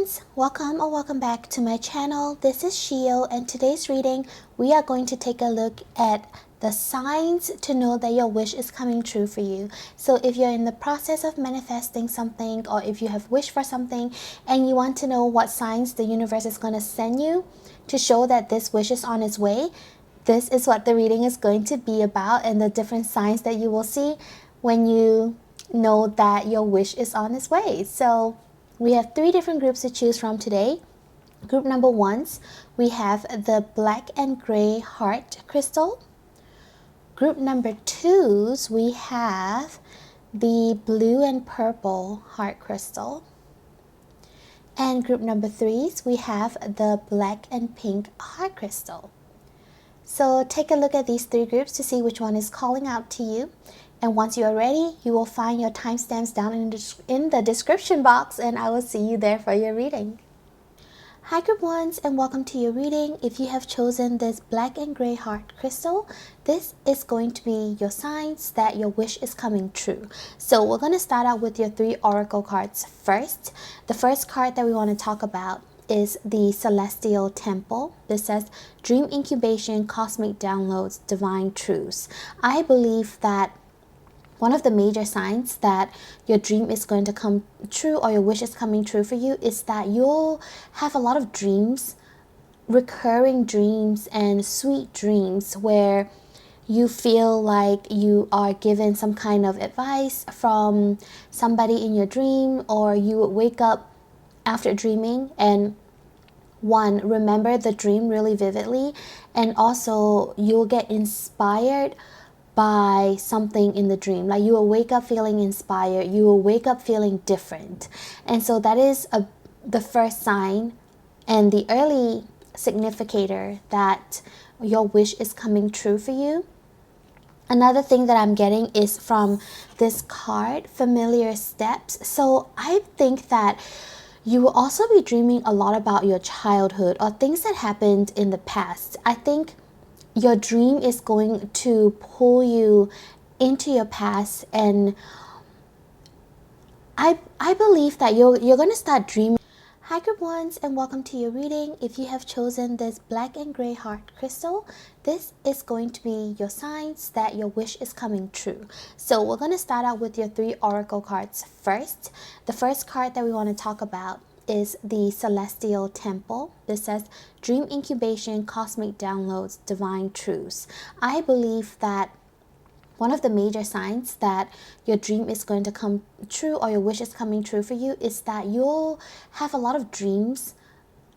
friends, welcome or welcome back to my channel. This is Shio, and today's reading we are going to take a look at the signs to know that your wish is coming true for you. So if you're in the process of manifesting something, or if you have wished for something and you want to know what signs the universe is going to send you to show that this wish is on its way, this is what the reading is going to be about, and the different signs that you will see when you know that your wish is on its way. So we have three different groups to choose from today. Group number ones, we have the black and gray heart crystal. Group number twos, we have the blue and purple heart crystal. And group number threes, we have the black and pink heart crystal. So take a look at these three groups to see which one is calling out to you. And once you are ready, you will find your timestamps down in the description box, and I will see you there for your reading. Hi group ones, and welcome to your reading. If you have chosen this black and gray heart crystal, this is going to be your signs that your wish is coming true. So we're going to start out with your three oracle cards first. The first card that we want to talk about is the Celestial Temple. This says dream incubation, cosmic downloads, divine truths. I believe that one of the major signs that your dream is going to come true, or your wish is coming true for you, is that you'll have a lot of dreams, recurring dreams and sweet dreams, where you feel like you are given some kind of advice from somebody in your dream, or you would wake up after dreaming and remember the dream really vividly, and also you'll get inspired by something in the dream. Like you will wake up feeling inspired, you will wake up feeling different. And so that is the first sign and the early significator that your wish is coming true for you. Another thing that I'm getting is from this card, familiar steps. So I think that you will also be dreaming a lot about your childhood or things that happened in the past. I think your dream is going to pull you into your past, and I believe that you're going to start dreaming. Hi group ones, and welcome to your reading. If you have chosen this black and gray heart crystal, this is going to be your signs that your wish is coming true. So we're going to start out with your three oracle cards first. The first card that we want to talk about is the Celestial Temple. This says dream incubation, cosmic downloads, divine truths. I believe that one of the major signs that your dream is going to come true, or your wish is coming true for you, is that you'll have a lot of dreams,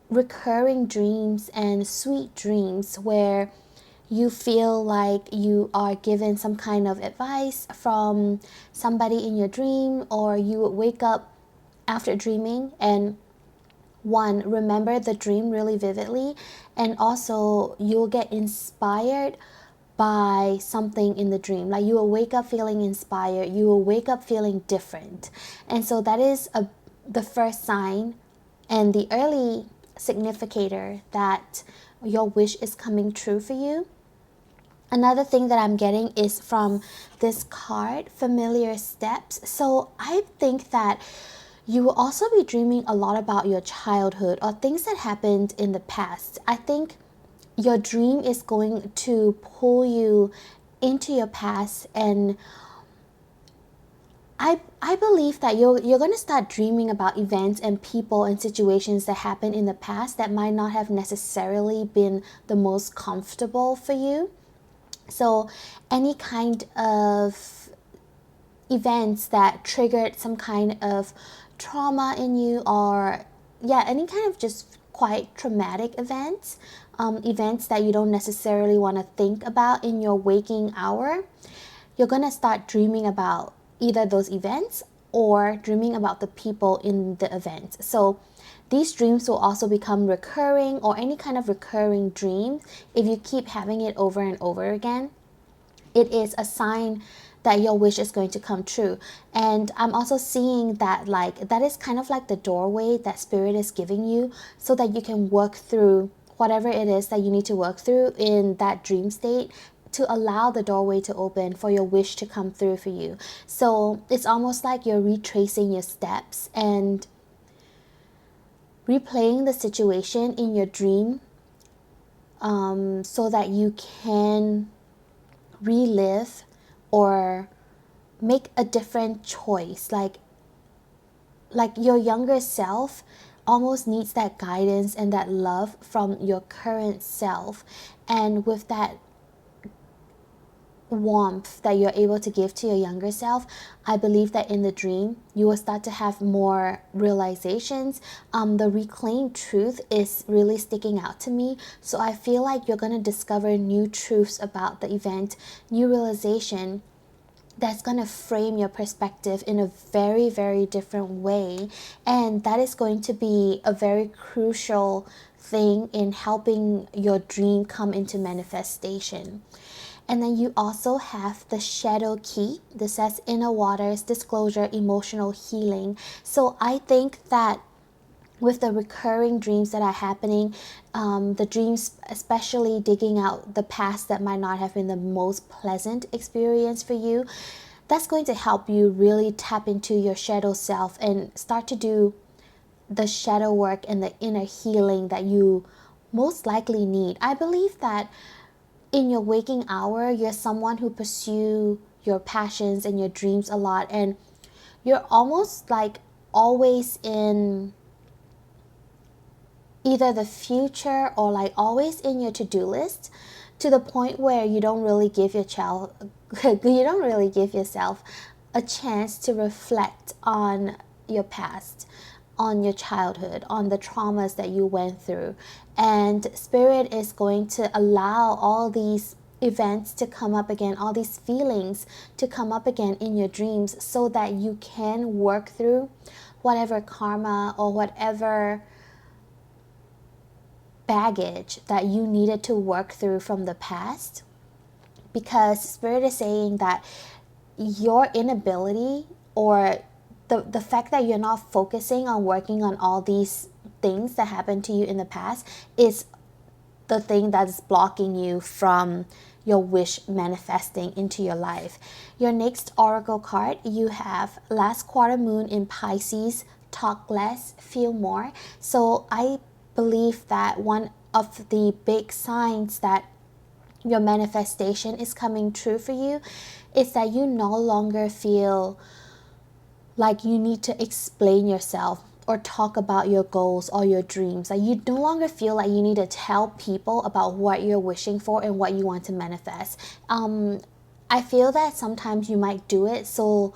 recurring dreams and sweet dreams, where you feel like you are given some kind of advice from somebody in your dream, or you would wake up after dreaming and remember the dream really vividly, and also you'll get inspired by something in the dream. Like you will wake up feeling inspired, you will wake up feeling different. And so that is the first sign and the early significator that your wish is coming true for you. Another thing that I'm getting is from this card, familiar steps. So I think that you will also be dreaming a lot about your childhood or things that happened in the past. I think your dream is going to pull you into your past, and I believe that you're going to start dreaming about events and people and situations that happened in the past that might not have necessarily been the most comfortable for you. So any kind of events that triggered some kind of trauma in you, or any kind of just quite traumatic events, events that you don't necessarily want to think about in your waking hour, you're going to start dreaming about either those events or dreaming about the people in the events. So these dreams will also become recurring, or any kind of recurring dream. If you keep having it over and over again, it is a sign that your wish is going to come true. And I'm also seeing that that is kind of like the doorway that spirit is giving you, so that you can work through whatever it is that you need to work through in that dream state, to allow the doorway to open for your wish to come through for you. So it's almost like you're retracing your steps and replaying the situation in your dream so that you can relive or make a different choice. Like your younger self almost needs that guidance and that love from your current self, and with that warmth that you're able to give to your younger self, I believe that in the dream you will start to have more realizations. The reclaimed truth is really sticking out to me, so I feel like you're going to discover new truths about the event, new realization that's going to frame your perspective in a very, very different way. And that is going to be a very crucial thing in helping your dream come into manifestation. And then you also have the shadow key. This says inner waters, disclosure, emotional healing. So I think that with the recurring dreams that are happening, the dreams especially digging out the past that might not have been the most pleasant experience for you, that's going to help you really tap into your shadow self and start to do the shadow work and the inner healing that you most likely need. I believe that in your waking hour, you're someone who pursue your passions and your dreams a lot, and you're almost like always in either the future or like always in your to-do list, to the point where you don't really give yourself a chance to reflect on your past, on your childhood, on the traumas that you went through. And Spirit is going to allow all these events to come up again, all these feelings to come up again in your dreams, so that you can work through whatever karma or whatever baggage that you needed to work through from the past. Because Spirit is saying that your inability, or the fact that you're not focusing on working on all these things that happened to you in the past, is the thing that's blocking you from your wish manifesting into your life. Your next oracle card, you have last quarter moon in Pisces, talk less, feel more. So I believe that one of the big signs that your manifestation is coming true for you is that you no longer feel like you need to explain yourself or talk about your goals or your dreams. Like you no longer feel like you need to tell people about what you're wishing for and what you want to manifest. I feel that sometimes you might do it so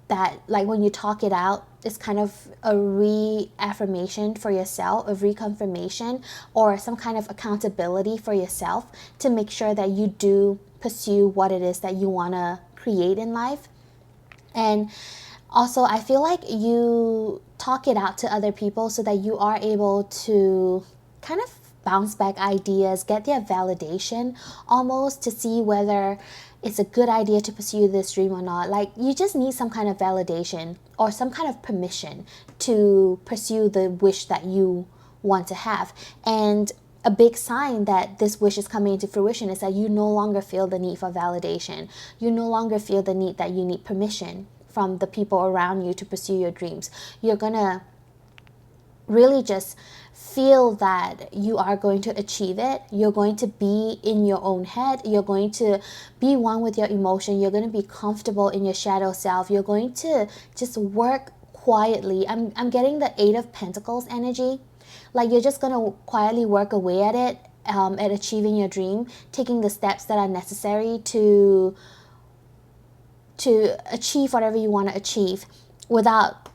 that like when you talk it out, it's kind of a reaffirmation for yourself, a reconfirmation, or some kind of accountability for yourself to make sure that you do pursue what it is that you want to create in life. And also, I feel like you talk it out to other people so that you are able to kind of bounce back ideas, get their validation almost, to see whether it's a good idea to pursue this dream or not. Like you just need some kind of validation or some kind of permission to pursue the wish that you want to have. And a big sign that this wish is coming into fruition is that you no longer feel the need for validation. You no longer feel the need that you need permission from the people around you to pursue your dreams. You're gonna really just feel that you are going to achieve it. You're going to be in your own head. You're going to be one with your emotion. You're going to be comfortable in your shadow self. You're going to just work quietly. I'm getting the 8 of Pentacles energy. Like you're just going to quietly work away at it, at achieving your dream, taking the steps that are necessary to achieve whatever you want to achieve without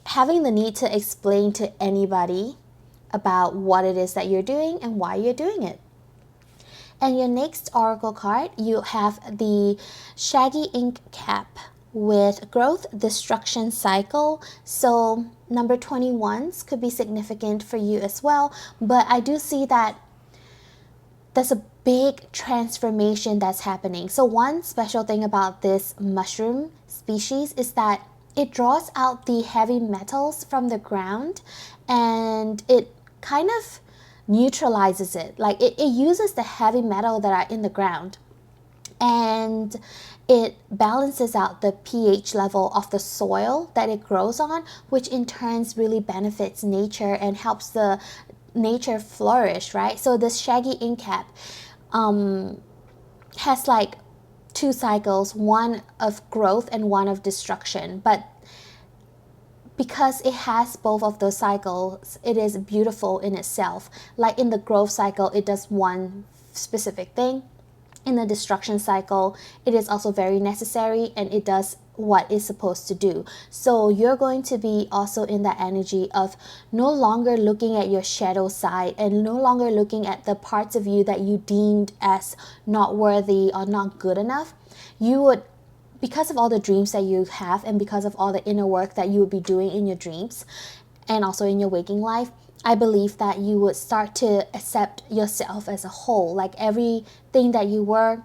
having the need to explain to anybody about what it is that you're doing and why you're doing it. And your next oracle card, you have the shaggy ink cap with growth, destruction, cycle. So number 21s could be significant for you as well, but I do see that there's a big transformation that's happening. So one special thing about this mushroom species is that it draws out the heavy metals from the ground and it kind of neutralizes it. Like it uses the heavy metal that are in the ground and it balances out the pH level of the soil that it grows on, which in turns really benefits nature and helps the nature flourish, right? So this shaggy ink cap has like two cycles, one of growth and one of destruction, but because it has both of those cycles, it is beautiful in itself. Like in the growth cycle, it does one specific thing. In the destruction cycle, it is also very necessary and it does what it's supposed to do. So you're going to be also in that energy of no longer looking at your shadow side and no longer looking at the parts of you that you deemed as not worthy or not good enough. You would, because of all the dreams that you have and because of all the inner work that you would be doing in your dreams and also in your waking life, I believe that you would start to accept yourself as a whole, like everything that you were,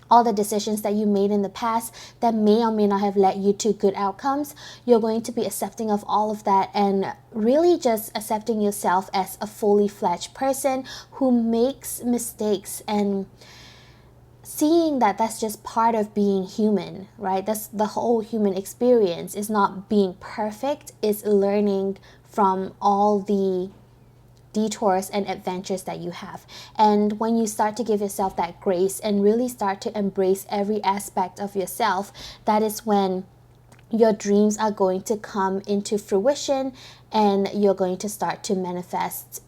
all the decisions that you made in the past that may or may not have led you to good outcomes. You're going to be accepting of all of that and really just accepting yourself as a fully fledged person who makes mistakes and seeing that that's just part of being human, right? That's the whole human experience. Is not being perfect, it's learning from all the detours and adventures that you have. And when you start to give yourself that grace and really start to embrace every aspect of yourself, that is when your dreams are going to come into fruition and you're going to start to manifest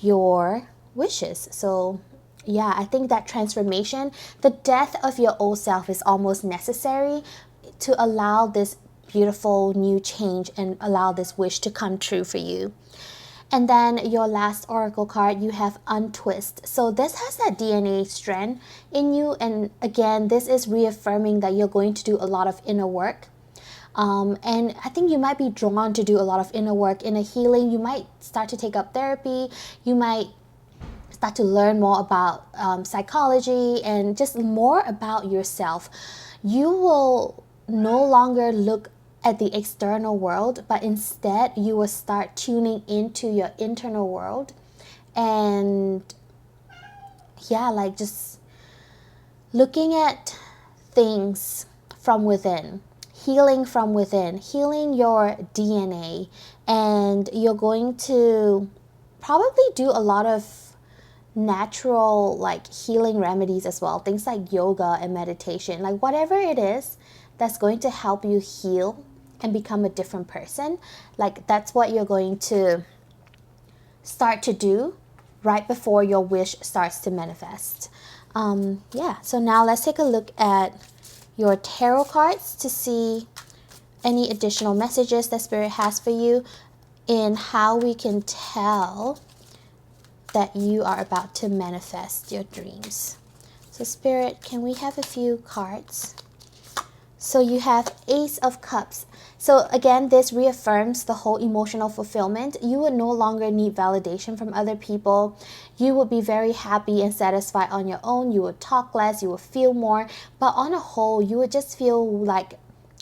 your wishes. So yeah, I think that transformation, the death of your old self is almost necessary to allow this beautiful new change and allow this wish to come true for you. And then your last oracle card, you have untwist. So this has that DNA strand in you. And again, this is reaffirming that you're going to do a lot of inner work. And I think you might be drawn to do a lot of inner work, inner healing. You might start to take up therapy. You might start to learn more about psychology and just more about yourself. You will no longer look at the external world, but instead you will start tuning into your internal world and yeah, like just looking at things from within, healing from within, healing your DNA. And you're going to probably do a lot of natural like healing remedies as well, things like yoga and meditation, like whatever it is that's going to help you heal and become a different person. Like that's what you're going to start to do right before your wish starts to manifest. Yeah, so now let's take a look at your tarot cards to see any additional messages that Spirit has for you in how we can tell that you are about to manifest your dreams. So Spirit, can we have a few cards? So you have Ace of Cups. So again, this reaffirms the whole emotional fulfillment. You would no longer need validation from other people. You would be very happy and satisfied on your own. You would talk less, you would feel more. But on a whole, you would just feel like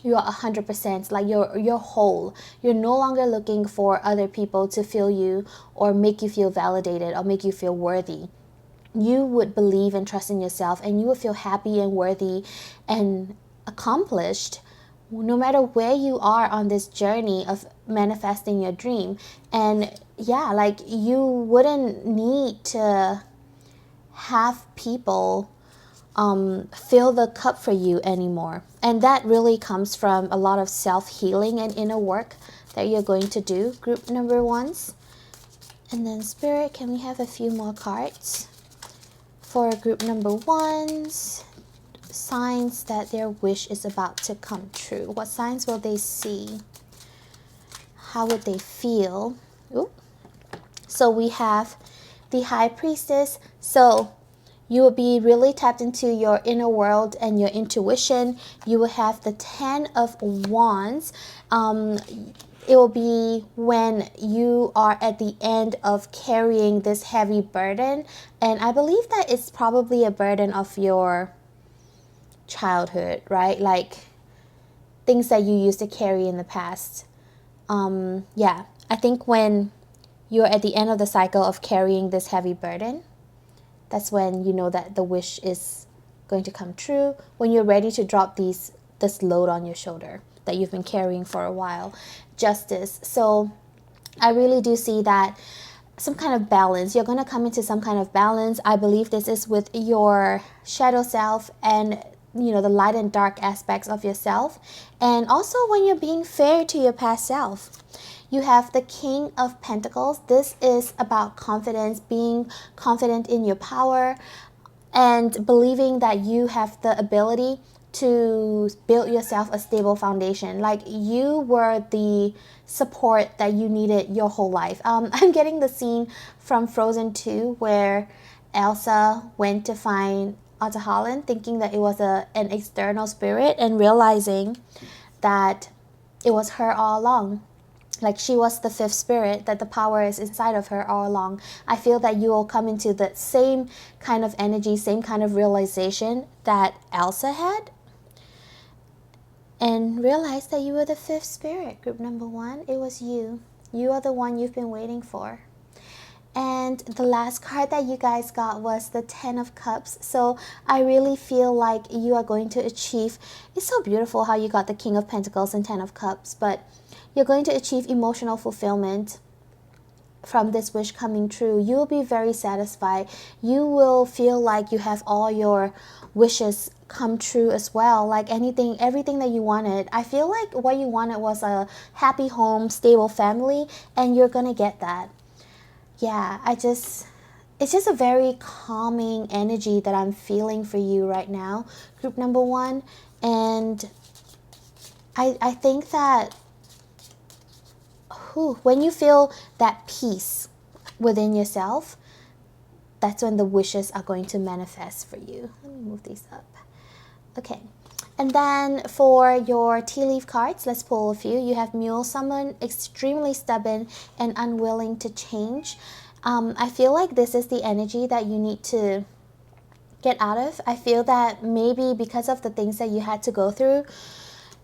you're 100%, like you're whole. You're no longer looking for other people to feel you or make you feel validated or make you feel worthy. You would believe and trust in yourself, and you would feel happy and worthy and accomplished no matter where you are on this journey of manifesting your dream. And yeah, like you wouldn't need to have people fill the cup for you anymore. And that really comes from a lot of self-healing and inner work that you're going to do, group number ones. And then Spirit, can we have a few more cards for group number ones? Signs that their wish is about to come true. What signs will they see? How would they feel? Ooh. So we have the High Priestess. So you will be really tapped into your inner world and your intuition. You will have the 10 of Wands. It will be when you are at the end of carrying this heavy burden. And I believe that it's probably a burden of your childhood, right? Like things that you used to carry in the past. Yeah, I think when you're at the end of the cycle of carrying this heavy burden, that's when you know that the wish is going to come true, when you're ready to drop this load on your shoulder that you've been carrying for a while. Justice. So I really do see that some kind of balance. You're going to come into some kind of balance. I believe this is with your shadow self and the light and dark aspects of yourself, and also when you're being fair to your past self. You have the King of Pentacles. This is about confidence, being confident in your power and believing that you have the ability to build yourself a stable foundation. Like you were the support that you needed your whole life. I'm getting the scene from Frozen 2 where Elsa went to find Otto Holland thinking that it was an external spirit and realizing that it was her all along. Like she was the fifth spirit, that the power is inside of her all along. I feel that you will come into the same kind of energy, same kind of realization that Elsa had, and realize that you were the fifth spirit. Group number 1, it was you. You are the one you've been waiting for. And the last card that you guys got was the 10 of Cups. So I really feel like you are going to achieve, it's so beautiful how you got the King of Pentacles and 10 of Cups, but you're going to achieve emotional fulfillment from this wish coming true. You will be very satisfied. You will feel like you have all your wishes come true as well. Like everything that you wanted. I feel like what you wanted was a happy home, stable family, and you're gonna get that. Yeah, it's just a very calming energy that I'm feeling for you right now, group number 1. And I think that when you feel that peace within yourself, that's when the wishes are going to manifest for you. Let me move these up. Okay. And then for your tea leaf cards, let's pull a few. You have Mule, someone extremely stubborn and unwilling to change. I feel like this is the energy that you need to get out of. I feel that maybe because of the things that you had to go through,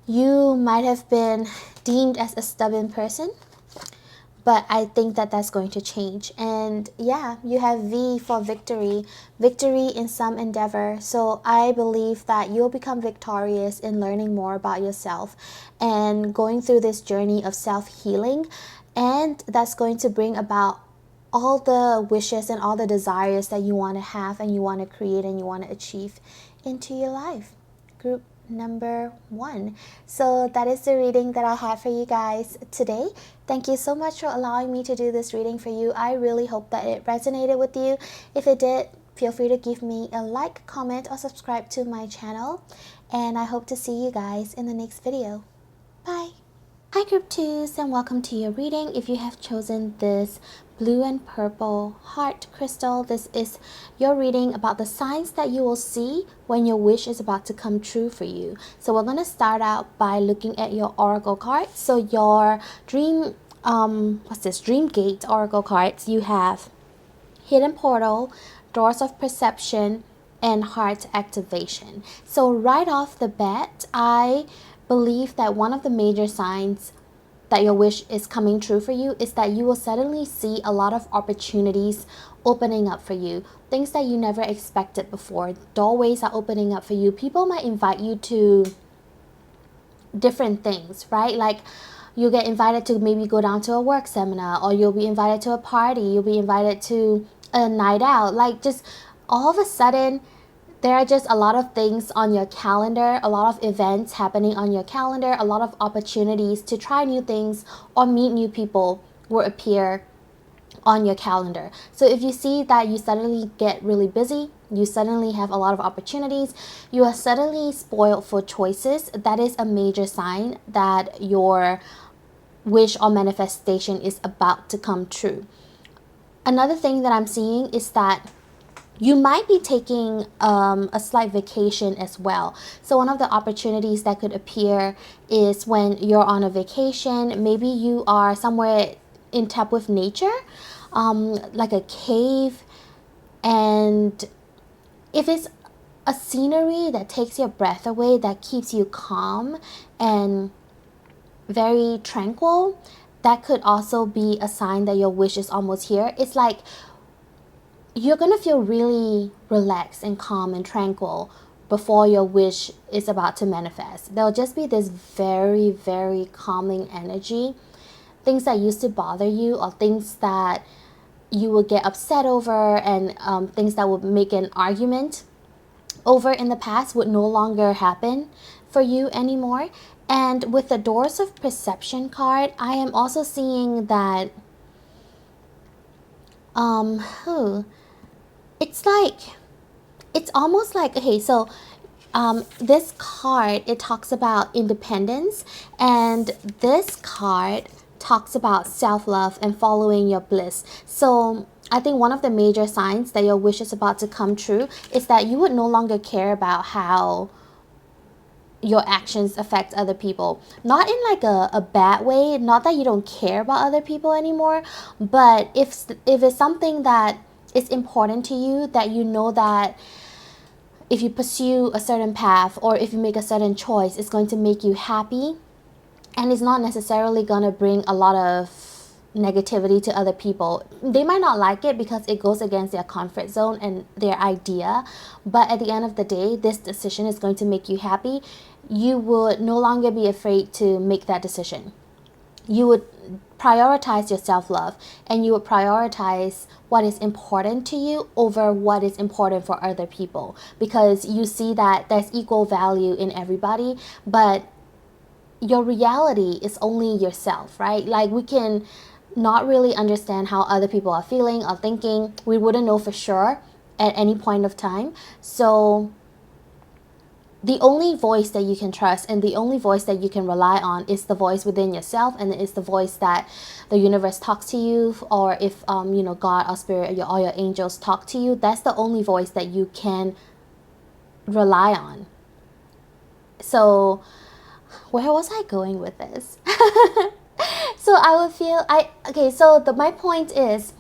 you might have been deemed as a stubborn person. But I think that that's going to change. And yeah, you have V for victory. Victory in some endeavor. So I believe that you'll become victorious in learning more about yourself and going through this journey of self-healing. And that's going to bring about all the wishes and all the desires that you want to have and you want to create and you want to achieve into your life. Group number 1. So that is the reading that I have for you guys today. Thank you so much for allowing me to do this reading for you. I really hope that it resonated with you. If it did, feel free to give me a like, comment, or subscribe to my channel. And I hope to see you guys in the next video. Bye. Hi group 2s, and welcome to your reading. If you have chosen this blue and purple heart crystal, this is your reading about the signs that you will see when your wish is about to come true for you. So we're going to start out by looking at your oracle cards. So your Dreamgate oracle cards, you have Hidden Portal, Doors of Perception, and Heart Activation. So right off the bat, I believe that one of the major signs that your wish is coming true for you is that you will suddenly see a lot of opportunities opening up for you. Things that you never expected before. Doorways are opening up for you. People might invite you to different things, right? Like you get invited to maybe go down to a work seminar, or you'll be invited to a party, you'll be invited to a night out. Like just all of a sudden, there are just a lot of things on your calendar, a lot of events happening on your calendar, a lot of opportunities to try new things or meet new people will appear on your calendar. So if you see that you suddenly get really busy, you suddenly have a lot of opportunities, you are suddenly spoiled for choices, that is a major sign that your wish or manifestation is about to come true. Another thing that I'm seeing is that you might be taking a slight vacation as well. So one of the opportunities that could appear is when you're on a vacation. Maybe you are somewhere in tap with nature, like a cave. And if it's a scenery that takes your breath away, that keeps you calm and very tranquil, that could also be a sign that your wish is almost here. It's like you're going to feel really relaxed and calm and tranquil before your wish is about to manifest. There'll just be this very, very calming energy. Things that used to bother you, or things that you would get upset over, and things that would make an argument over in the past would no longer happen for you anymore. And with the Doors of Perception card, I am also seeing that it's almost like, okay, so this card, it talks about independence, and this card talks about self-love and following your bliss. So I think one of the major signs that your wish is about to come true is that you would no longer care about how your actions affect other people. Not in like a bad way, not that you don't care about other people anymore, but if it's something that is important to you, that you know that if you pursue a certain path, or if you make a certain choice, it's going to make you happy, and it's not necessarily going to bring a lot of negativity to other people. They might not like it because it goes against their comfort zone and their idea, but at the end of the day, this decision is going to make you happy. You would no longer be afraid to make that decision. You would prioritize your self-love, and you would prioritize what is important to you over what is important for other people, because you see that there's equal value in everybody, but your reality is only yourself, right? Like, we can not really understand how other people are feeling or thinking. We wouldn't know for sure at any point of time. So the only voice that you can trust, and the only voice that you can rely on, is the voice within yourself, and it's the voice that the universe talks to you, or if God or spirit or your angels talk to you. That's the only voice that you can rely on. So where was I going with this? So I would feel my point is,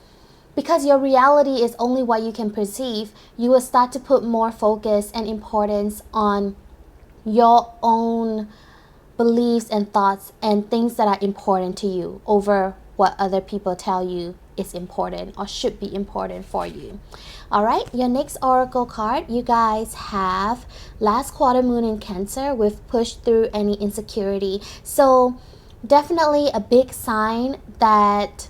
because your reality is only what you can perceive, you will start to put more focus and importance on your own beliefs and thoughts and things that are important to you over what other people tell you is important or should be important for you. All right, your next oracle card, you guys have last quarter moon in Cancer with push through any insecurity. So definitely a big sign that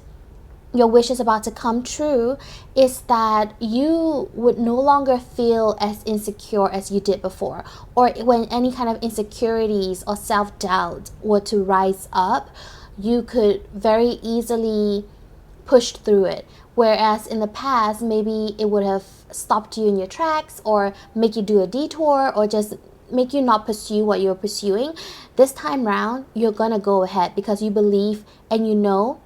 your wish is about to come true is that you would no longer feel as insecure as you did before, or when any kind of insecurities or self-doubt were to rise up, you could very easily push through it. Whereas in the past, maybe it would have stopped you in your tracks, or make you do a detour, or just make you not pursue what you're pursuing. This time round, you're gonna go ahead because you believe and you know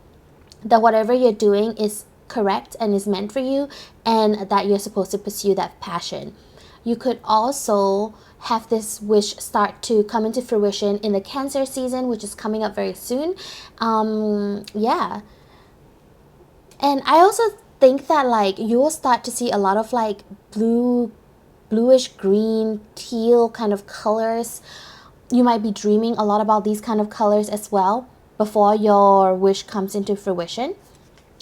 that whatever you're doing is correct and is meant for you, and that you're supposed to pursue that passion. You could also have this wish start to come into fruition in the Cancer season, which is coming up very soon. Yeah. And I also think that like you will start to see a lot of like bluish green, teal kind of colors. You might be dreaming a lot about these kind of colors as well before your wish comes into fruition.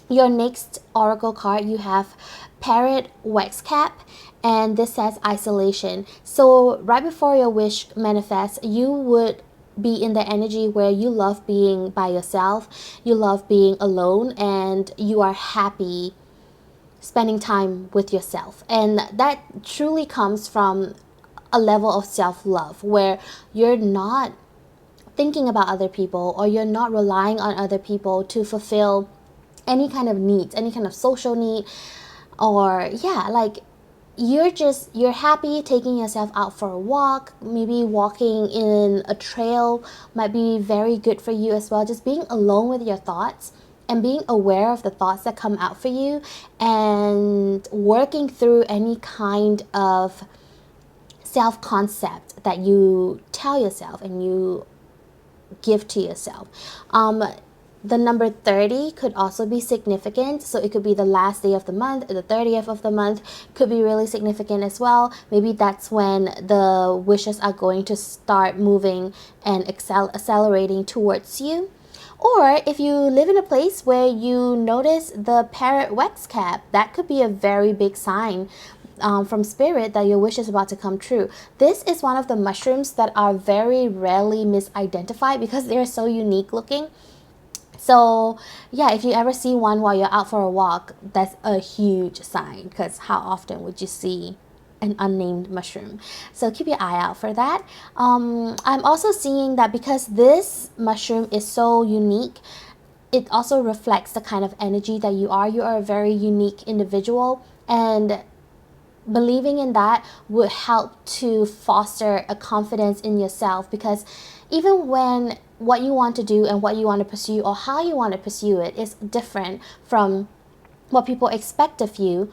Your next oracle card, you have Parrot Wax Cap, and this says isolation. So right before your wish manifests, you would be in the energy where you love being by yourself, you love being alone, and you are happy spending time with yourself. And that truly comes from a level of self-love where you're not thinking about other people, or you're not relying on other people to fulfill any kind of needs, any kind of social need, or like you're happy taking yourself out for a walk. Maybe walking in a trail might be very good for you as well. Just being alone with your thoughts and being aware of the thoughts that come out for you, and working through any kind of self-concept that you tell yourself and you give to yourself. The number 30 could also be significant. So it could be the last day of the month, the 30th of the month could be really significant as well. Maybe that's when the wishes are going to start moving and accelerating towards you. Or if you live in a place where you notice the parrot wax cap, that could be a very big sign from spirit that your wish is about to come true. This is one of the mushrooms that are very rarely misidentified because they're so unique looking. So yeah, if you ever see one while you're out for a walk, that's a huge sign, because how often would you see an unnamed mushroom? So keep your eye out for that. I'm also seeing that because this mushroom is so unique, it also reflects the kind of energy that you are. You are a very unique individual, and believing in that would help to foster a confidence in yourself, because even when what you want to do and what you want to pursue or how you want to pursue it is different from what people expect of you,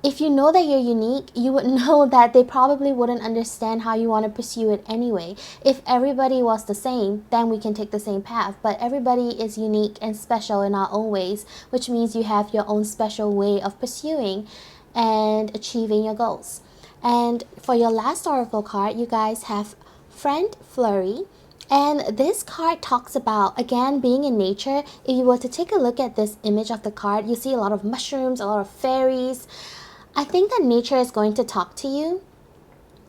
if you know that you're unique, you would know that they probably wouldn't understand how you want to pursue it anyway. If everybody was the same, then we can take the same path. But everybody is unique and special in our own ways, which means you have your own special way of pursuing and achieving your goals. And for your last oracle card, you guys have Friend Flurry. And this card talks about, again, being in nature. If you were to take a look at this image of the card, you see a lot of mushrooms, a lot of fairies. I think that nature is going to talk to you.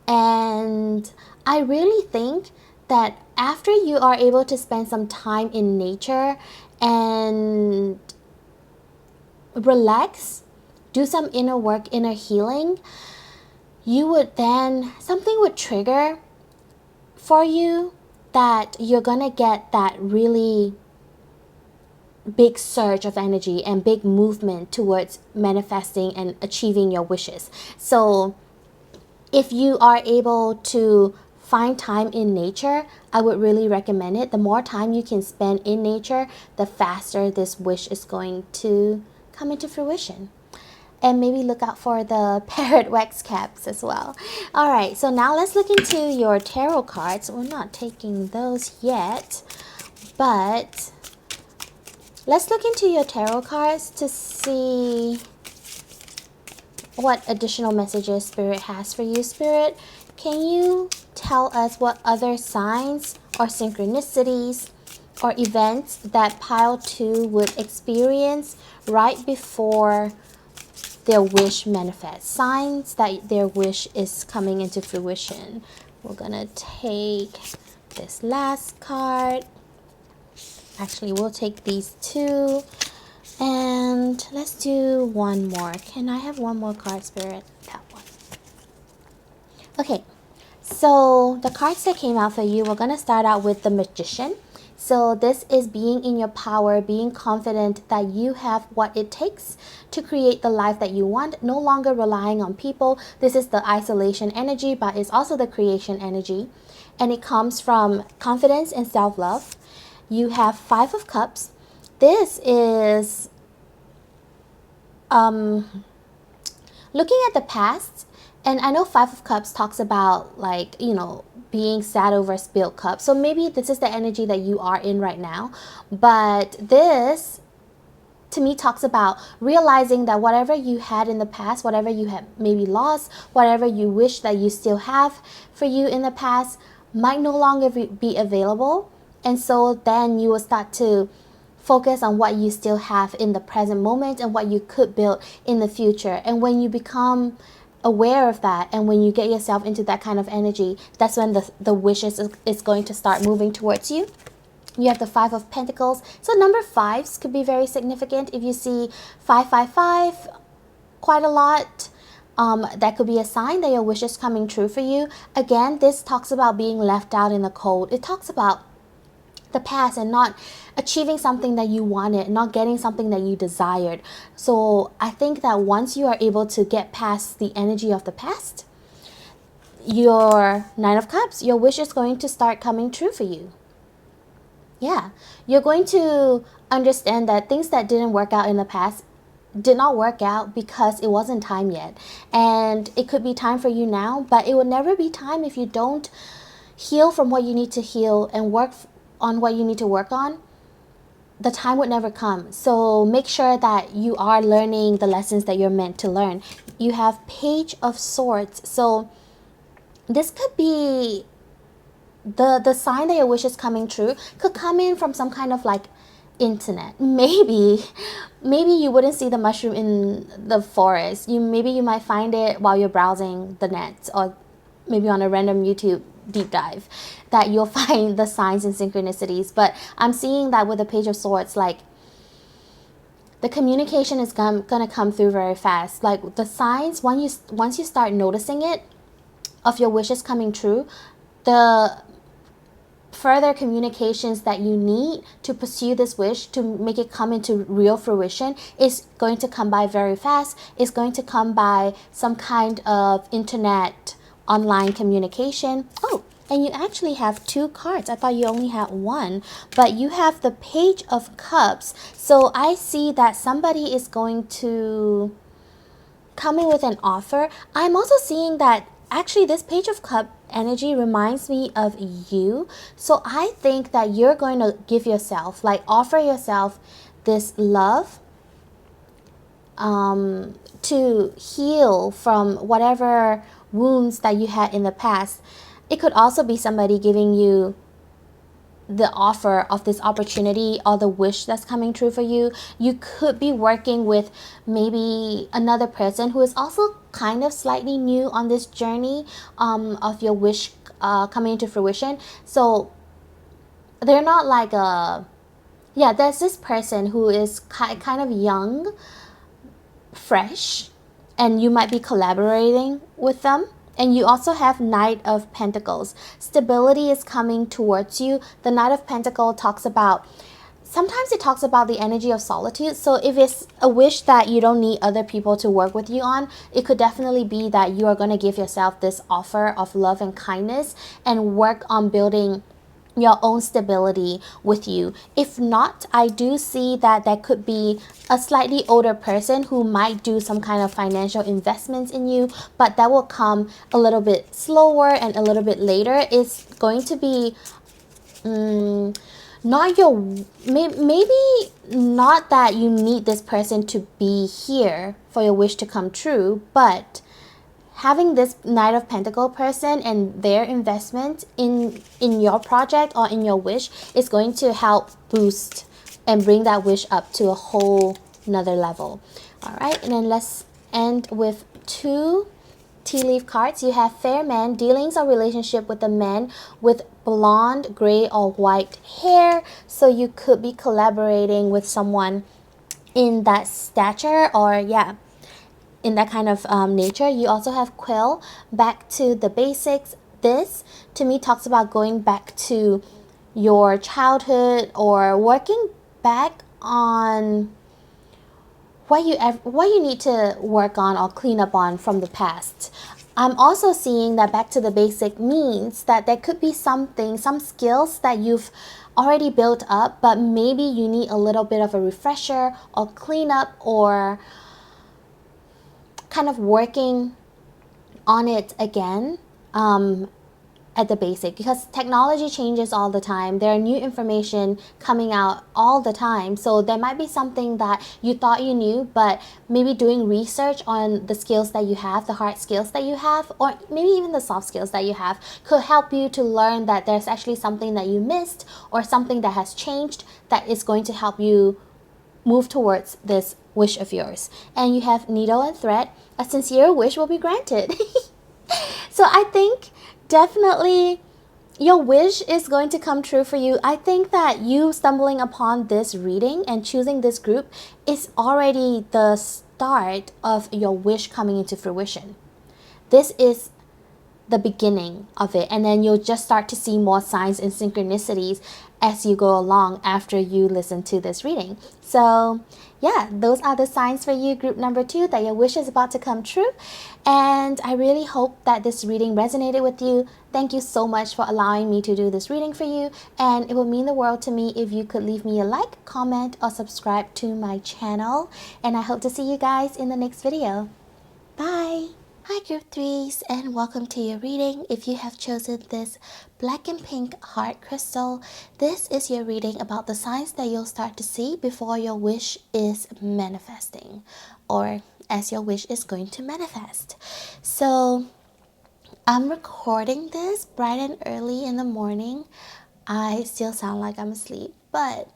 And I really think that after you are able to spend some time in nature and relax, do some inner work, inner healing, you would then, something would trigger for you that you're gonna get that really big surge of energy and big movement towards manifesting and achieving your wishes. So if you are able to find time in nature, I would really recommend it. The more time you can spend in nature, the faster this wish is going to come into fruition. And maybe look out for the parrot wax caps as well. All right, so now let's look into your tarot cards. We're not taking those yet, but let's look into your tarot cards to see what additional messages Spirit has for you. Spirit, can you tell us what other signs or synchronicities or events that pile 2 would experience right before their wish manifests? Signs that their wish is coming into fruition. We're gonna take this last card. Actually, we'll take these 2. And let's do one more. Can I have one more card, Spirit? That one. Okay, so the cards that came out for you, we're going to start out with the Magician. So this is being in your power, being confident that you have what it takes to create the life that you want, no longer relying on people. This is the isolation energy, but it's also the creation energy. And it comes from confidence and self-love. You have 5 of Cups. This is looking at the past. And I know 5 of Cups talks about, like, you know, being sad over spilled cups. So maybe this is the energy that you are in right now. But this, to me, talks about realizing that whatever you had in the past, whatever you have maybe lost, whatever you wish that you still have for you in the past, might no longer be available. And so then you will start to focus on what you still have in the present moment and what you could build in the future. And when you become aware of that, and when you get yourself into that kind of energy, that's when the wishes is going to start moving towards you. You have the 5 of Pentacles. So number 5s could be very significant. If you see 555 quite a lot, that could be a sign that your wish is coming true for you. Again, this talks about being left out in the cold. It talks about the past and not achieving something that you wanted, not getting something that you desired. So I think that once you are able to get past the energy of the past, your 9 of Cups, your wish is going to start coming true for you. Yeah, you're going to understand that things that didn't work out in the past did not work out because it wasn't time yet. And it could be time for you now, but it will never be time if you don't heal from what you need to heal and work on what you need to work on. The time would never come. So make sure that you are learning the lessons that you're meant to learn. You have Page of Swords. So this could be the sign that your wish is coming true, could come in from some kind of like internet. Maybe you wouldn't see the mushroom in the forest. Maybe you might find it while you're browsing the net, or maybe on a random YouTube deep dive, that you'll find the signs and synchronicities. But I'm seeing that with the Page of Swords, like, the communication is gonna come through very fast. Like, the signs, once you start noticing it, of your wishes coming true, the further communications that you need to pursue this wish, to make it come into real fruition, is going to come by very fast. It's going to come by some kind of internet online communication. Oh, and you actually have 2 cards. I thought you only had 1, but you have the Page of Cups. So I see that somebody is going to come in with an offer. I'm also seeing that actually this Page of Cup energy reminds me of you. So I think that you're going to give yourself, like, offer yourself this love to heal from whatever wounds that you had in the past. It could also be somebody giving you the offer of this opportunity or the wish that's coming true for you. You could be working with maybe another person who is also kind of slightly new on this journey of your wish coming into fruition. So they're not like there's this person who is kind of young, fresh, and you might be collaborating with them. And you also have Knight of Pentacles. Stability is coming towards you. The Knight of Pentacles sometimes it talks about the energy of solitude. So if it's a wish that you don't need other people to work with you on, it could definitely be that you are going to give yourself this offer of love and kindness and work on building your own stability with you. If not, I do see that there could be a slightly older person who might do some kind of financial investments in you, but that will come a little bit slower and a little bit later. It's going to be not your, maybe not that you need this person to be here for your wish to come true, but having this Knight of Pentacle person and their investment in your project or in your wish is going to help boost and bring that wish up to a whole nother level. All right, and then let's end with 2 tea leaf cards. You have Fair Man, dealings or relationship with a man with blonde, gray, or white hair. So you could be collaborating with someone in that stature, or in that kind of nature. You also have Quill, back to the basics. This to me talks about going back to your childhood or working back on what you need to work on or clean up on from the past. I'm also seeing that back to the basic means that there could be some skills that you've already built up, but maybe you need a little bit of a refresher or cleanup, or kind of working on it again at the basic, because technology changes all the time. There are new information coming out all the time. So there might be something that you thought you knew, but maybe doing research on the skills that you have, the hard skills that you have, or maybe even the soft skills that you have, could help you to learn that there's actually something that you missed or something that has changed that is going to help you move towards this wish of yours. And you have Needle and Thread. A sincere wish will be granted. So I think definitely your wish is going to come true for you. I think that you stumbling upon this reading and choosing this group is already the start of your wish coming into fruition. This is the beginning of it, and then you'll just start to see more signs and synchronicities as you go along after you listen to this reading. So yeah, those are the signs for you, group number 2, that your wish is about to come true. And I really hope that this reading resonated with you. Thank you so much for allowing me to do this reading for you, and it would mean the world to me if you could leave me a like, comment, or subscribe to my channel. And I hope to see you guys in the next video. Bye! Hi group 3s, and welcome to your reading. If you have chosen this black and pink heart crystal, this is your reading about the signs that you'll start to see before your wish is manifesting, or as your wish is going to manifest. So I'm recording this bright and early in the morning. I still sound like I'm asleep, but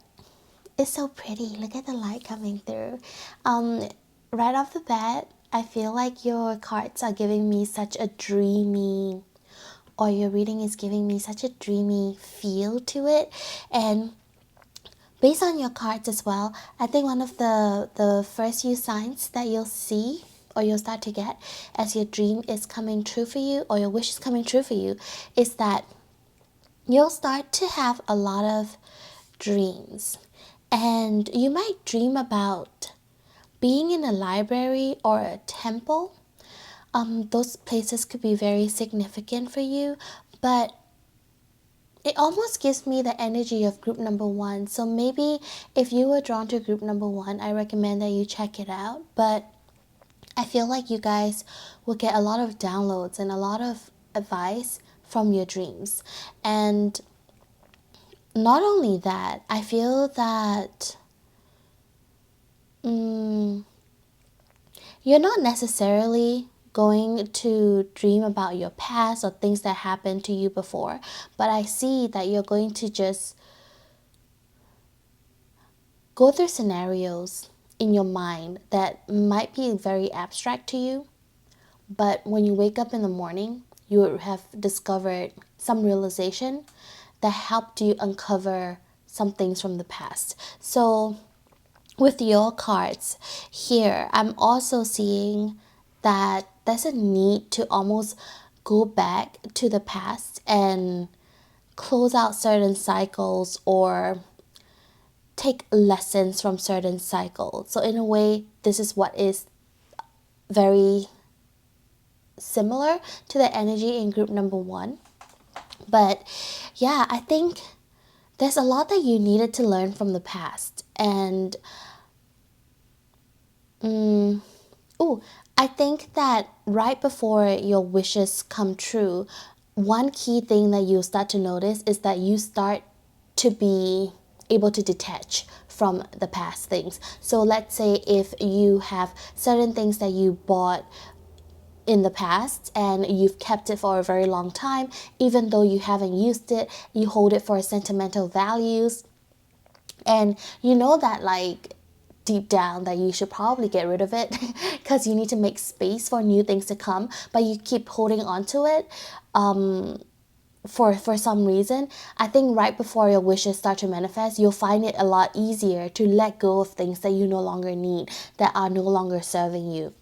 It's so pretty. Look at the light coming through. Right off the bat, I feel like your cards are giving me such a dreamy, or your reading is giving me such a dreamy feel to it. And based on your cards as well, I think one of the first few signs that you'll see or you'll start to get as your dream is coming true for you, or your wish is coming true for you, is that you'll start to have a lot of dreams. And you might dream about being in a library or a temple. Those places could be very significant for you, but it almost gives me the energy of group number one. So maybe if you were drawn to group number one, I recommend that you check it out. But I feel like you guys will get a lot of downloads and a lot of advice from your dreams. And not only that, I feel that you're not necessarily going to dream about your past or things that happened to you before, but I see that you're going to just go through scenarios in your mind that might be very abstract to you, but when you wake up in the morning, you would have discovered some realization that helped you uncover some things from the past. So with your cards here, I'm also seeing that there's a need to almost go back to the past and close out certain cycles or take lessons from certain cycles. So in a way, this is what is very similar to the energy in group number one. But yeah, I think there's a lot that you needed to learn from the past. And I think that right before your wishes come true, one key thing that you start to notice is that you start to be able to detach from the past things. So let's say if you have certain things that you bought in the past and you've kept it for a very long time, even though you haven't used it, you hold it for sentimental values, and you know that like deep down that you should probably get rid of it because you need to make space for new things to come, but you keep holding on to it for some reason. I think right before your wishes start to manifest, you'll find it a lot easier to let go of things that you no longer need, that are no longer serving you.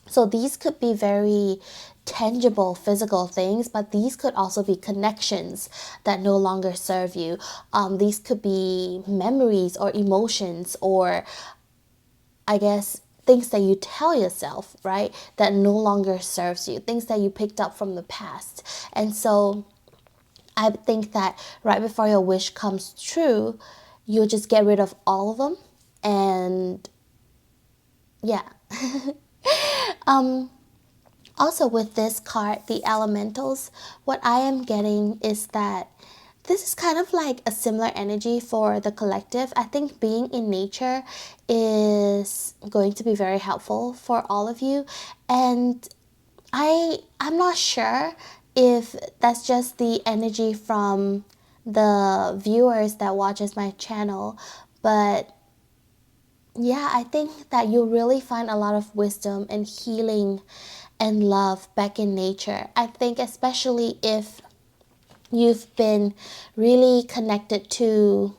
So these could be very tangible physical things, but these could also be connections that no longer serve you. These could be memories or emotions, or I guess things that you tell yourself, right, that no longer serves you, things that you picked up from the past. And so I think that right before your wish comes true, you'll just get rid of all of them. And yeah. Also with this card, the elementals, what I am getting is that this is kind of like a similar energy for the collective. I think being in nature is going to be very helpful for all of you. And I'm not sure if that's just the energy from the viewers that watches my channel, but yeah, I think that you'll really find a lot of wisdom and healing and love back in nature. I think especially if you've been really connected to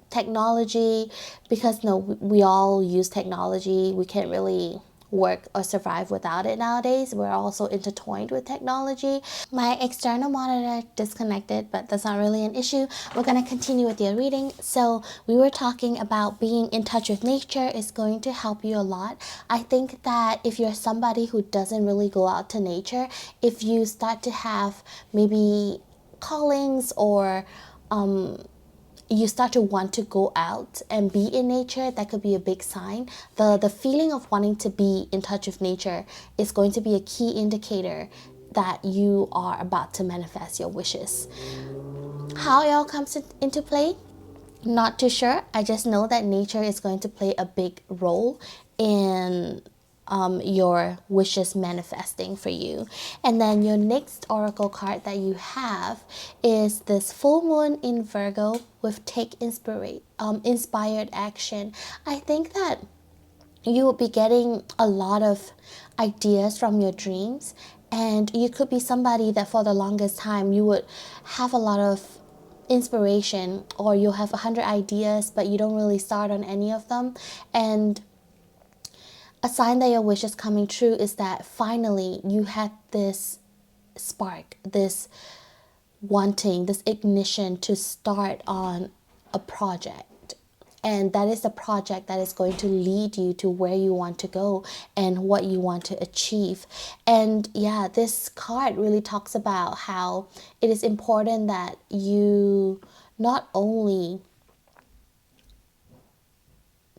technology, because no, we all use technology. We can't really work or survive without it nowadays. We're also intertwined with technology. My external monitor disconnected, but that's not really an issue. We're going to continue with your reading. So we were talking about being in touch with nature is going to help you a lot. I think that if you're somebody who doesn't really go out to nature, if you start to have maybe callings or you start to want to go out and be in nature, that could be a big sign. The feeling of wanting to be in touch with nature is going to be a key indicator that you are about to manifest your wishes. How it all comes into play, not too sure. I just know that nature is going to play a big role in your wishes manifesting for you. And then your next oracle card that you have is this full moon in Virgo with take inspired action. I think that you will be getting a lot of ideas from your dreams, and you could be somebody that for the longest time you would have a lot of inspiration, or you'll have 100 ideas but you don't really start on any of them. And a sign that your wish is coming true is that finally you had this spark, this wanting, this ignition to start on a project. And that is the project that is going to lead you to where you want to go and what you want to achieve. And yeah, this card really talks about how it is important that you not only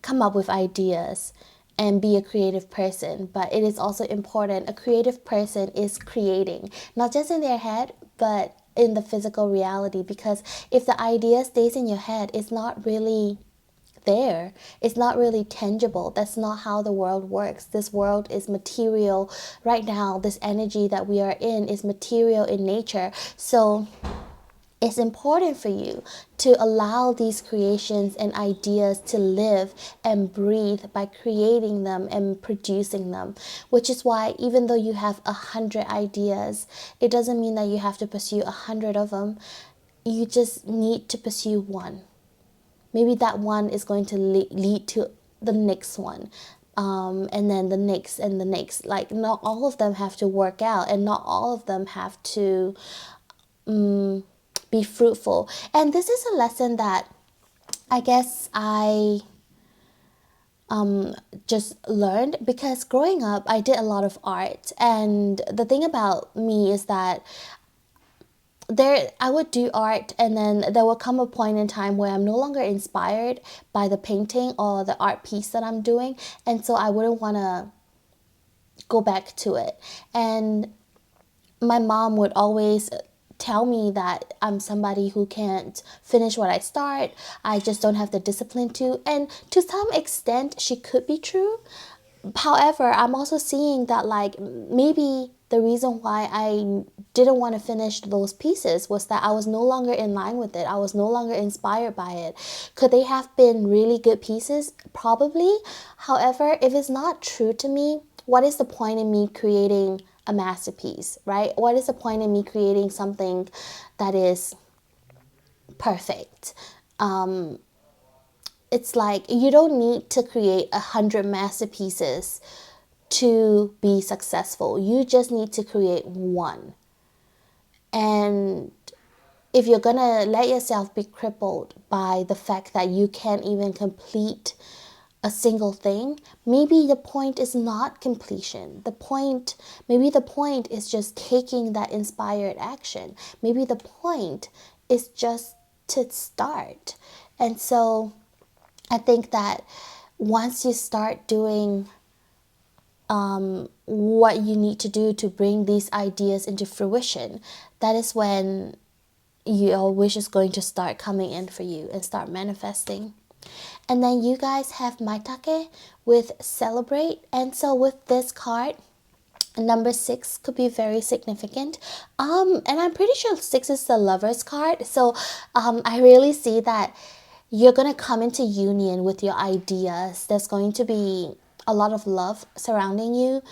come up with ideas and be a creative person, but it is also important. A creative person is creating, not just in their head, but in the physical reality. Because if the idea stays in your head, it's not really there. It's not really tangible. That's not how the world works. This world is material right now. This energy that we are in is material in nature. So it's important for you to allow these creations and ideas to live and breathe by creating them and producing them. Which is why even though you have 100 ideas, it doesn't mean that you have to pursue 100 of them. You just need to pursue one. Maybe that one is going to lead to the next one, and then the next and the next. Like, not all of them have to work out, and not all of them have to be fruitful. And this is a lesson that I guess I just learned, because growing up I did a lot of art. And the thing about me is that I would do art, and then there will come a point in time where I'm no longer inspired by the painting or the art piece that I'm doing, and so I wouldn't want to go back to it. And my mom would always tell me that I'm somebody who can't finish what I start. I just don't have the discipline to. And to some extent, she could be true. However, I'm also seeing that, like, maybe the reason why I didn't want to finish those pieces was that I was no longer in line with it. I was no longer inspired by it. Could they have been really good pieces? Probably. However, if it's not true to me, what is the point in me creating a masterpiece, right? What is the point in me creating something that is perfect? It's like, you don't need to create 100 masterpieces to be successful. You just need to create one. And if you're gonna let yourself be crippled by the fact that you can't even complete a single thing, maybe the point is not completion. Maybe the point is just taking that inspired action. Maybe the point is just to start. And so I think that once you start doing what you need to do to bring these ideas into fruition, that is when your wish is going to start coming in for you and start manifesting. And then you guys have Maitake with celebrate. And so with this card, number 6 could be very significant. And I'm pretty sure 6 is the Lover's card. So I really see that you're going to come into union with your ideas. There's going to be a lot of love surrounding you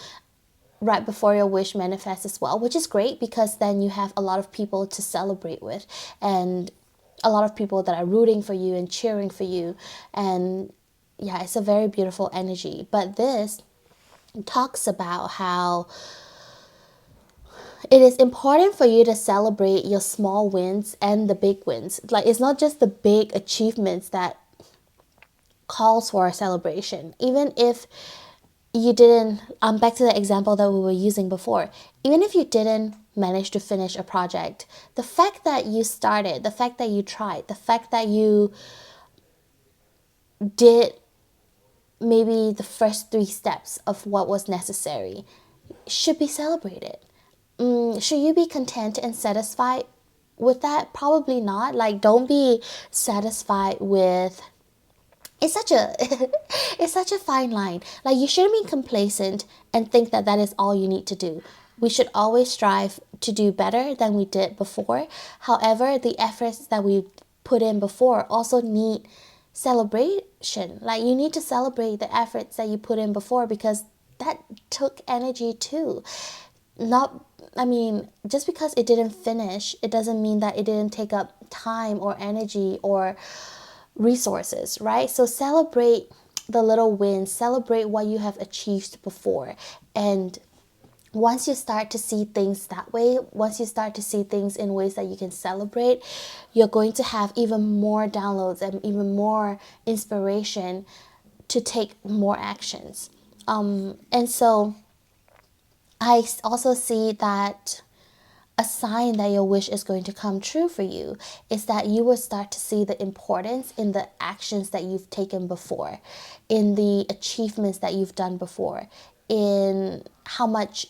right before your wish manifests as well, which is great, because then you have a lot of people to celebrate with, and a lot of people that are rooting for you and cheering for you. And yeah, it's a very beautiful energy. But this talks about how it is important for you to celebrate your small wins and the big wins. Like, it's not just the big achievements that calls for a celebration. Even if you didn't, back to the example that we were using before, even if you didn't manage to finish a project, the fact that you started, the fact that you tried, the fact that you did maybe the first 3 steps of what was necessary should be celebrated. Should you be content and satisfied with that? Probably not. Like, don't be satisfied with it's such a it's such a fine line. Like, you shouldn't be complacent and think that that is all you need to do. We should always strive to do better than we did before. However, the efforts that we put in before also need celebration. Like, you need to celebrate the efforts that you put in before, because that took energy too. Not, I mean, just because it didn't finish, it doesn't mean that it didn't take up time or energy or resources, right? So celebrate the little wins, celebrate what you have achieved before. And once you start to see things that way, once you start to see things in ways that you can celebrate, you're going to have even more downloads and even more inspiration to take more actions. And so I also see that a sign that your wish is going to come true for you is that you will start to see the importance in the actions that you've taken before, in the achievements that you've done before, in how much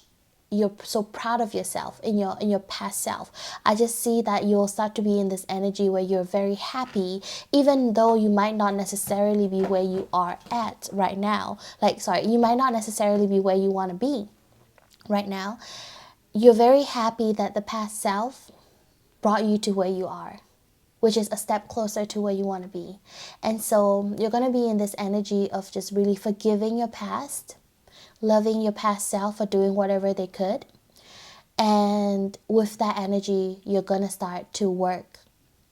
you're so proud of yourself in your past self. I just see that you'll start to be in this energy where you're very happy, even though you might not necessarily be where you are at right now. Like, sorry, you might not necessarily be where you want to be right now. You're very happy that the past self brought you to where you are, which is a step closer to where you want to be. And so you're going to be in this energy of just really forgiving your past, loving your past self for doing whatever they could. And with that energy, you're going to start to work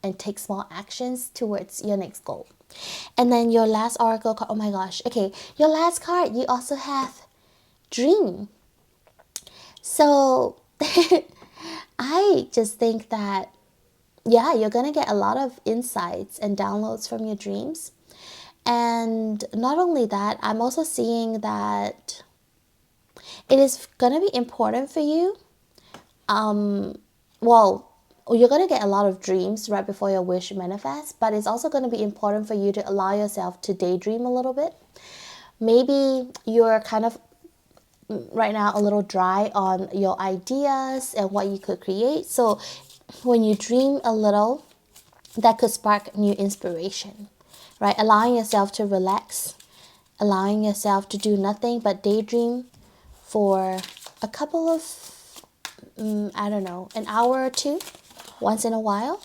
and take small actions towards your next goal. And then your last oracle card, oh my gosh, okay, your last card, you also have dream. So I just think that, yeah, you're going to get a lot of insights and downloads from your dreams. And not only that, I'm also seeing that it is going to be important for you. Well, you're going to get a lot of dreams right before your wish manifests, but it's also going to be important for you to allow yourself to daydream a little bit. Maybe you're kind of right now a little dry on your ideas and what you could create. So when you dream a little, that could spark new inspiration, right? Allowing yourself to relax, allowing yourself to do nothing but daydream for a couple of, I don't know, an hour or two, once in a while.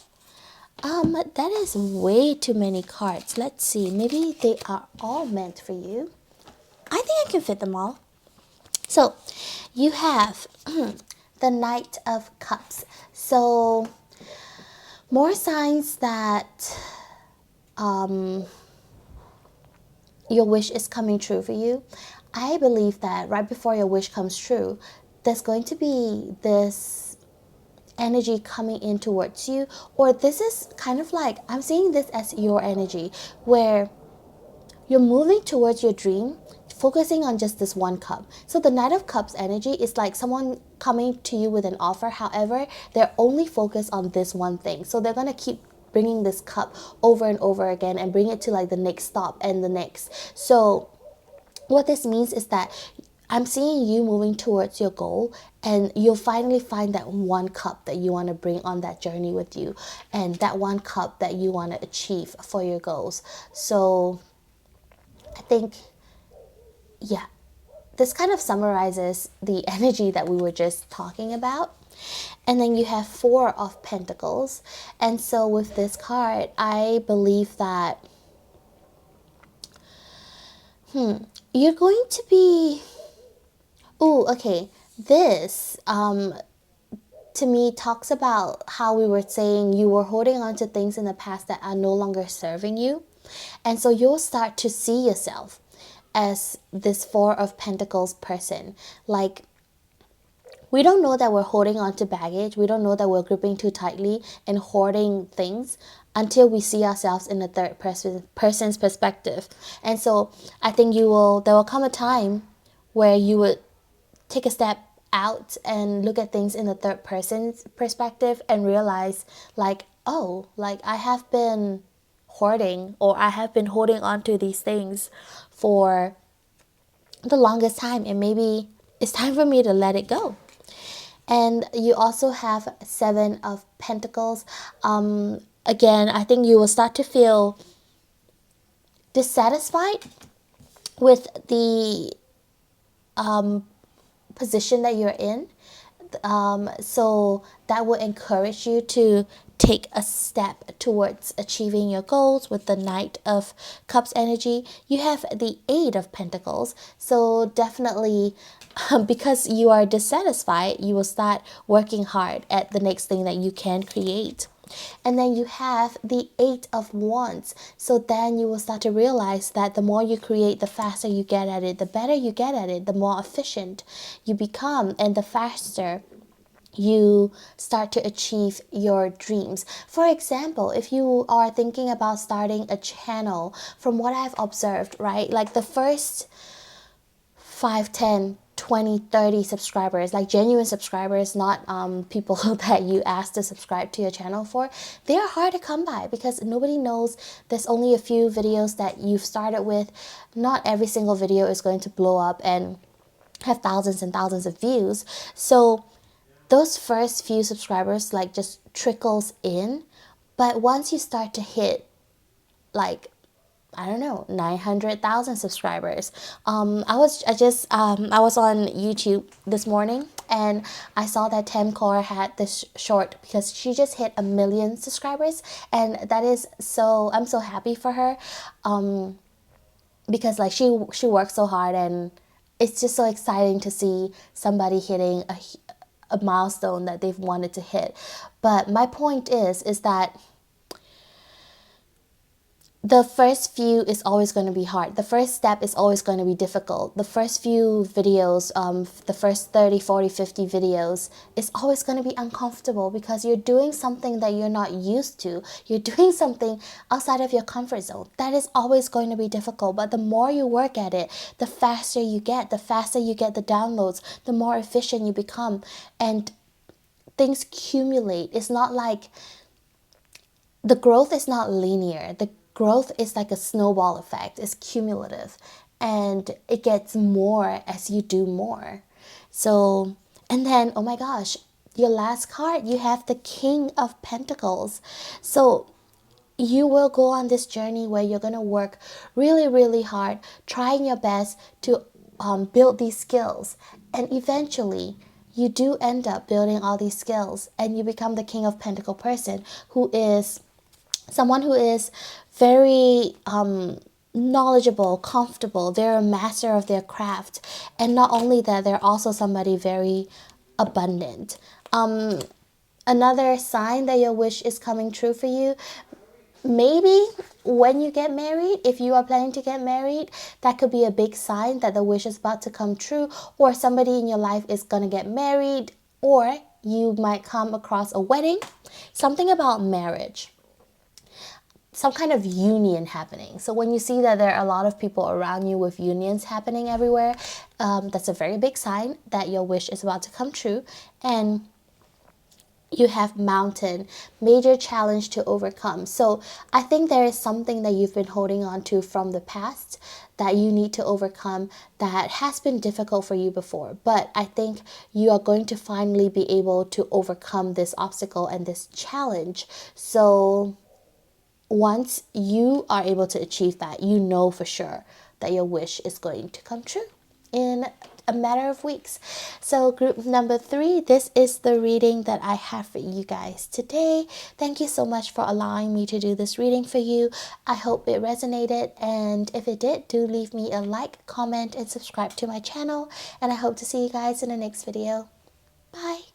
That is way too many cards. Let's see, maybe they are all meant for you. I think I can fit them all. So you have the Knight of Cups. So more signs that your wish is coming true for you. I believe that right before your wish comes true, there's going to be this energy coming in towards you, or this is kind of like, I'm seeing this as your energy, where you're moving towards your dream, focusing on just this one cup. So the Knight of Cups energy is like someone coming to you with an offer. However, they're only focused on this one thing. So they're going to keep bringing this cup over and over again and bring it to like the next stop and the next. So what this means is that I'm seeing you moving towards your goal, and you'll finally find that one cup that you want to bring on that journey with you, and that one cup that you want to achieve for your goals. So I think, yeah, this kind of summarizes the energy that we were just talking about. And then you have Four of Pentacles. And so with this card, I believe that you're going to be, oh, okay, this to me talks about how we were saying you were holding on to things in the past that are no longer serving you. And so you'll start to see yourself as this Four of Pentacles person. Like, we don't know that we're holding on to baggage. We don't know that we're gripping too tightly and hoarding things until we see ourselves in a third person's perspective. And so I think there will come a time where you would take a step out and look at things in the third person's perspective and realize, like, oh, like I have been hoarding, or I have been holding on to these things for the longest time, and maybe it's time for me to let it go. And you also have Seven of Pentacles. Again, I think you will start to feel dissatisfied with the position that you're in. So that will encourage you to take a step towards achieving your goals. With the Knight of Cups energy, you have the Eight of Pentacles. So definitely, because you are dissatisfied, you will start working hard at the next thing that you can create. And then you have the Eight of Wands. So then you will start to realize that the more you create, the faster you get at it, the better you get at it, the more efficient you become, and the faster you start to achieve your dreams. For example, if you are thinking about starting a channel, from what I've observed, right, like the first 5, 10, 20, 30 subscribers, like genuine subscribers, not people that you ask to subscribe to your channel for, they are hard to come by because nobody knows. There's only a few videos that you've started with. Not every single video is going to blow up and have thousands and thousands of views. So those first few subscribers like just trickles in, but once you start to hit like, I don't know, 900,000 subscribers. I was on YouTube this morning and I saw that Temcore had this short because she just hit 1 million subscribers, and that is so, I'm so happy for her, because like she works so hard, and it's just so exciting to see somebody hitting a milestone that they've wanted to hit. But my point is that the first few is always going to be hard. The first step is always going to be difficult. The first few videos, the first 30, 40, 50 videos is always going to be uncomfortable because you're doing something that you're not used to. You're doing something outside of your comfort zone. That is always going to be difficult. But the more you work at it, the faster you get the downloads, the more efficient you become. And things accumulate. It's not like, the growth is not linear. The growth is like a snowball effect. It's cumulative, and it gets more as you do more. So, and then, oh my gosh, your last card, you have the King of Pentacles. So you will go on this journey where you're going to work really, really hard, trying your best to build these skills. And eventually, you do end up building all these skills, and you become the King of Pentacle person, who is someone who is very knowledgeable, comfortable. They're a master of their craft. And not only that, they're also somebody very abundant. Another sign that your wish is coming true for you, maybe when you get married, if you are planning to get married, that could be a big sign that the wish is about to come true, or somebody in your life is going to get married, or you might come across a wedding, something about marriage, some kind of union happening. So when you see that there are a lot of people around you with unions happening everywhere, that's a very big sign that your wish is about to come true. And you have mountain, major challenge to overcome. So I think there is something that you've been holding on to from the past that you need to overcome, that has been difficult for you before. But I think you are going to finally be able to overcome this obstacle and this challenge. So once you are able to achieve that, you know for sure that your wish is going to come true in a matter of weeks. So group number 3, this is the reading that I have for you guys today. Thank you so much for allowing me to do this reading for you. I hope it resonated, and if it did, do leave me a like, comment, and subscribe to my channel, and I hope to see you guys in the next video. Bye.